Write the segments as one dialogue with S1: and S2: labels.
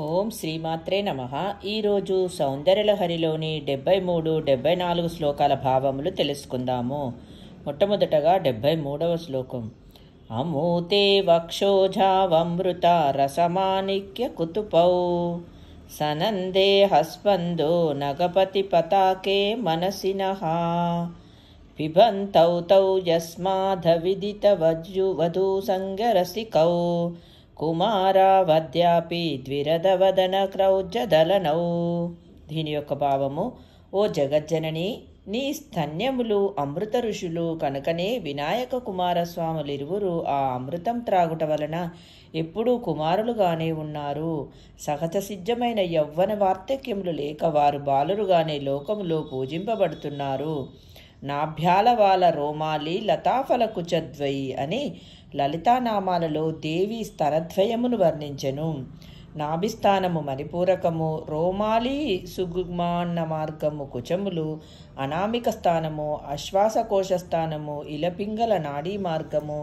S1: ఓం శ్రీమాత్రే నమః. ఈరోజు సౌందర్యలహరిలోని 73, 74 శ్లోకాల భావములు తెలుసుకుందాము. మొట్టమొదటగా 73వ శ్లోకం. అమూతే వక్షోజావమృత రసమాణిక్య కుతుపౌ సనందే హస్పందో నగపతి పతాకే మనసినః పిబంతౌ తౌ యస్మాధ విదిత వధూ సంగరసికౌ కుమారావద్యాపి ద్విరదవదన క్రౌజ్జదలనౌ. దీని యొక్క భావము: ఓ జగజ్జనని, నీ స్తన్యములు అమృత ఋషులు కనుకనే వినాయక కుమారస్వాములిరువురు ఆ అమృతం త్రాగుట వలన ఎప్పుడూ కుమారులుగానే ఉన్నారు. సహజ సిద్ధమైన యవ్వన వార్ధక్యములు లేక వారు బాలురుగానే లోకములో పూజింపబడుతున్నారు. నాభ్యాల వాల రోమాలి లతాఫల కుచద్వయి అని లలితానామాలలో దేవి స్తనద్వయమును వర్ణించెను. నాభిస్థానము మణిపూరకము, రోమాలి సుగుమాన్న మార్గము కుచములు, అనామిక స్థానము అశ్వాసకోశ స్థానము, ఇలపింగల నాడీ మార్గము,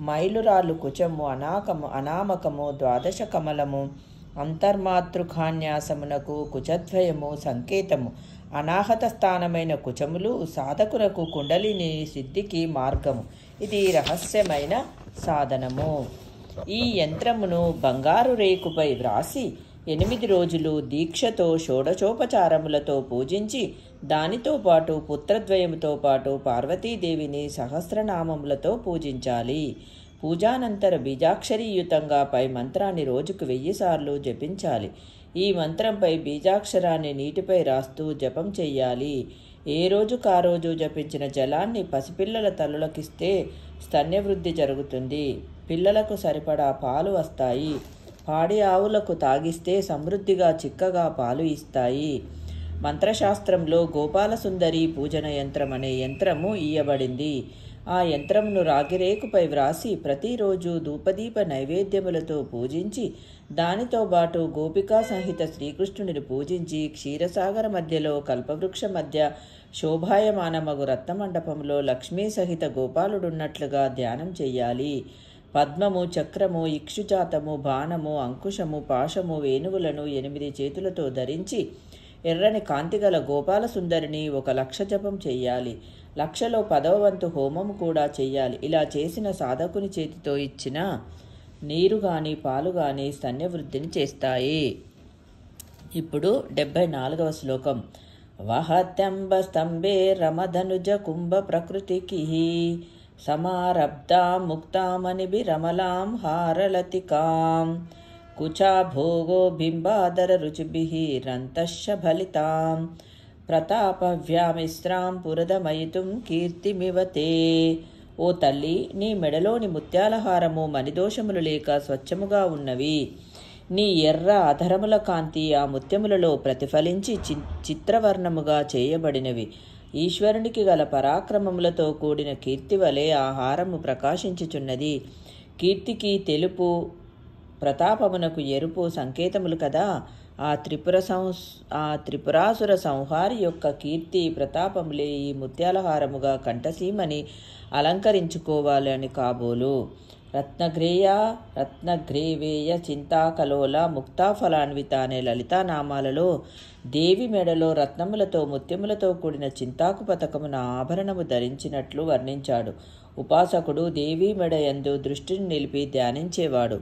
S1: మైలురాళ్ళు కుచము, అనామకము, ద్వాదశ కమలము, అంతర్మాతృకాన్యాసమునకు కుచద్వయము సంకేతము. అనాహత స్థానమైన కుచములు సాధకులకు కుండలిని సిద్ధికి మార్గము. ఇది రహస్యమైన సాధనము. ఈ యంత్రమును బంగారు రేకుపై వ్రాసి 8 రోజులు దీక్షతో షోడశోపచారములతో పూజించి దానితో పాటు పుత్రద్వయముతో పాటు పార్వతీదేవిని సహస్రనామములతో పూజించాలి. పూజానంతర బీజాక్షరీయుతంగా పై మంత్రాన్ని రోజుకు 1000 సార్లు జపించాలి. ఈ మంత్రంపై బీజాక్షరాన్ని నీటిపై రాస్తూ జపం చెయ్యాలి. ఏ రోజుకా రోజు జపించిన జలాన్ని పసిపిల్లల తల్లులకిస్తే స్తన్యవృద్ధి జరుగుతుంది. పిల్లలకు సరిపడా పాలు వస్తాయి. పాడి ఆవులకు తాగిస్తే సమృద్ధిగా చిక్కగా పాలు ఇస్తాయి. మంత్రశాస్త్రంలో గోపాలసుందరి పూజన యంత్రం అనే యంత్రము ఇయ్యబడింది. ఆ యంత్రమును రాగిరేకుపై వ్రాసి ప్రతిరోజు ధూపదీప నైవేద్యములతో పూజించి దానితో పాటు గోపికా సహిత శ్రీకృష్ణుడిని పూజించి క్షీరసాగర మధ్యలో కల్పవృక్ష మధ్య శోభాయమానమగు రత్నమండపంలో లక్ష్మీ సహిత గోపాలుడున్నట్లుగా ధ్యానం చెయ్యాలి. పద్మము, చక్రము, ఇక్షుజాతము, బాణము, అంకుశము, పాశము, వేణువులను 8 చేతులతో ధరించి ఎర్రని కాంతిగల గోపాల సుందరిని 1,00,000 జపం చెయ్యాలి. 1,00,000లో 10వ వంతు హోమము కూడా చెయ్యాలి. ఇలా చేసిన సాధకుని చేతితో ఇచ్చిన నీరు గాని పాలు గాని స్తన్యవృద్ధిని చేస్తాయి. ఇప్పుడు 74వ శ్లోకం. వహత్యంబ స్తంభే రమధనుజ కుంభ ప్రకృతికి సమారబ్ధా ముక్తామణిభిరమలాం హారలతికాం కుచా భోగో బింబాదర రుచిభిః రంతశ్చ ఫలితాం ప్రతాపవ్యామిశ్రాం పురదమయితుం కీర్తిమివతే. ఓ తల్లి, నీ మెడలోని ముత్యాలహారము మణిదోషములు లేక స్వచ్ఛముగా ఉన్నవి. నీ ఎర్ర అధరముల కాంతి ఆ ముత్యములలో ప్రతిఫలించి చిత్రవర్ణముగా చేయబడినవి. ఈశ్వరునికి గల పరాక్రమములతో కూడిన కీర్తి వలె ఆ హారము ప్రకాశించుచున్నది. కీర్తికి తెలుపు, ప్రతాపమునకు ఎరుపు సంకేతములు కదా. ఆ త్రిపురాసుర సంహారి యొక్క కీర్తి ప్రతాపములే ఈ ముత్యాలహారముగా కంఠసీమని అలంకరించుకోవాలని కాబోలు. రత్నగ్రేవేయ చింతాకలోల ముక్తాఫలాన్విత అనే లలితానామాలలో దేవి మెడలో రత్నములతో ముత్యములతో కూడిన చింతాకు పతకమున ఆభరణము ధరించినట్లు వర్ణించాడు. ఉపాసకుడు దేవీ మెడ యందు దృష్టిని నిలిపి ధ్యానించేవాడు.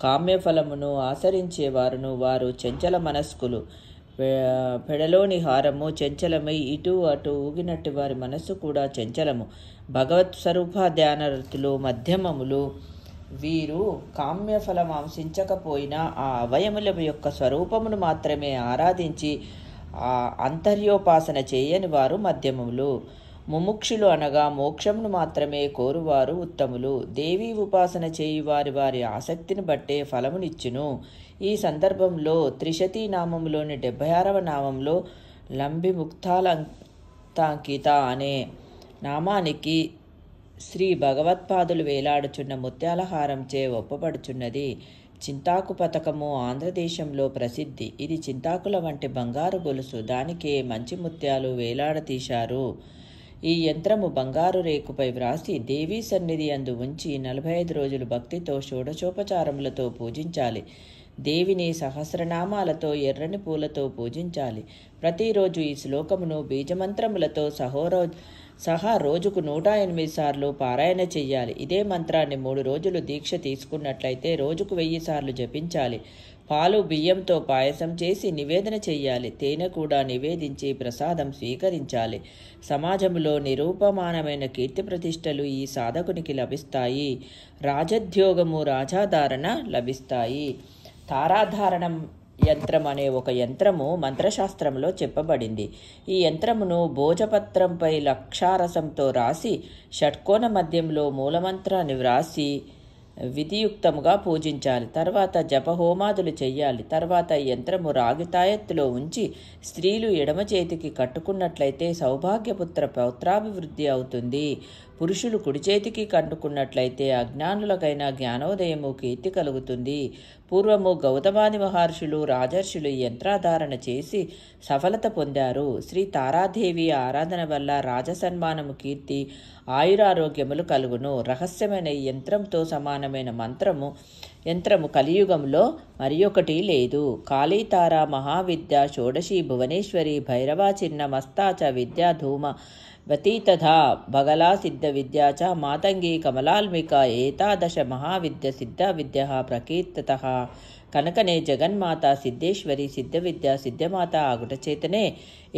S1: కామ్యఫలమును ఆచరించేవారును వారు చంచల మనస్కులు. పెడలోని హారము చంచలమై ఇటు అటు ఊగినట్టు వారి మనస్సు కూడా చంచలము. భగవత్ స్వరూప ధ్యానరతులు మధ్యమములు. వీరు కామ్యఫలం ఆశించకపోయినా ఆ అవయముల యొక్క స్వరూపమును మాత్రమే ఆరాధించి ఆ అంతర్యోపాసన చేయని వారు మధ్యమములు. ముముక్షులు అనగా మోక్షమును మాత్రమే కోరువారు ఉత్తములు. దేవీ ఉపాసన చేయి వారి ఆసక్తిని బట్టే ఫలమునిచ్చును. ఈ సందర్భంలో త్రిశతీ నామములోని 76వ నామంలో లంబి ముక్తాలంకిత అనే నామానికి శ్రీ భగవత్పాదులు వేలాడుచున్న ముత్యాలహారంచే ఒప్పబడుచున్నది. చింతాకు పతకము ఆంధ్రదేశంలో ప్రసిద్ధి. ఇది చింతాకుల వంటి బంగారు గొలుసు. దానికే మంచి ముత్యాలు వేలాడతీశారు. ఈ యంత్రము బంగారు రేకుపై వ్రాసి దేవీ సన్నిధి అందు ఉంచి 45 రోజులు భక్తితో షోడశోపచారములతో పూజించాలి. దేవిని సహస్రనామాలతో ఎర్రని పూలతో పూజించాలి. ప్రతిరోజు ఈ శ్లోకమును బీజమంత్రములతో సహా రోజుకు 108 సార్లు పారాయణ చెయ్యాలి. ఇదే మంత్రాన్ని 3 రోజులు దీక్ష తీసుకున్నట్లయితే రోజుకు 1000 సార్లు జపించాలి. పాలు బియ్యంతో పాయసం చేసి నివేదన చెయ్యాలి. తేనె కూడా నివేదించి ప్రసాదం స్వీకరించాలి. సమాజంలో నిరూపమానమైన కీర్తి ప్రతిష్టలు ఈ సాధకునికి లభిస్తాయి. రాజోద్యోగము, రాజాధారణ లభిస్తాయి. తారాధారణం యంత్రం అనే ఒక యంత్రము మంత్రశాస్త్రంలో చెప్పబడింది. ఈ యంత్రమును భోజపత్రంపై లక్షారసంతో రాసి షట్కోణ మధ్యంలో మూలమంత్రాన్ని వ్రాసి విధియుక్తముగా పూజించాలి. తర్వాత జపహోమాదులు చెయ్యాలి. తర్వాత యంత్రము రాగి తాయెత్తులో ఉంచి స్త్రీలు ఎడమ చేతికి కట్టుకున్నట్లయితే సౌభాగ్యపుత్ర పౌత్రాభివృద్ధి అవుతుంది. పురుషులు కుడి చేతికి కట్టుకున్నట్లయితే అజ్ఞానులకైనా జ్ఞానోదయము, కీర్తి కలుగుతుంది. పూర్వము గౌతమాది మహర్షులు, రాజర్షులు ఈ యంత్రాధారణ చేసి సఫలత పొందారు. శ్రీ తారాదేవి ఆరాధన వల్ల రాజసన్మానము, కీర్తి, ఆయురారోగ్యములు కలుగును. రహస్యమైన ఈ యంత్రంతో సమానమైన యంత్రము కలియుగంలో మరి ఒకటి లేదు. కాళీతార, మహావిద్య, షోడశి, భువనేశ్వరి, భైరవ, చిన్న మస్తాచ విద్యా ధూమ వతీతథా బగలా సిద్ధ విద్యా చ మాతంగి కమలాల్మిక ఏతాదశ మహావిద్య సిద్ధ విద్య ప్రకీర్తత కనుకనే జగన్మాత సిద్ధేశ్వరి సిద్ధ విద్య సిద్ధమాత ఆగుట చేతనే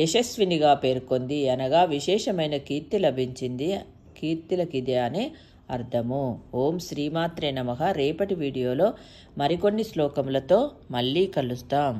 S1: యశస్వినిగా పేర్కొంది. అనగా విశేషమైన కీర్తి లభించింది. కీర్తిలకిదే అనే అర్థము. ఓం శ్రీమాత్రే నమః. రేపటి వీడియోలో మరికొన్ని శ్లోకములతో మళ్ళీ కలుస్తాం.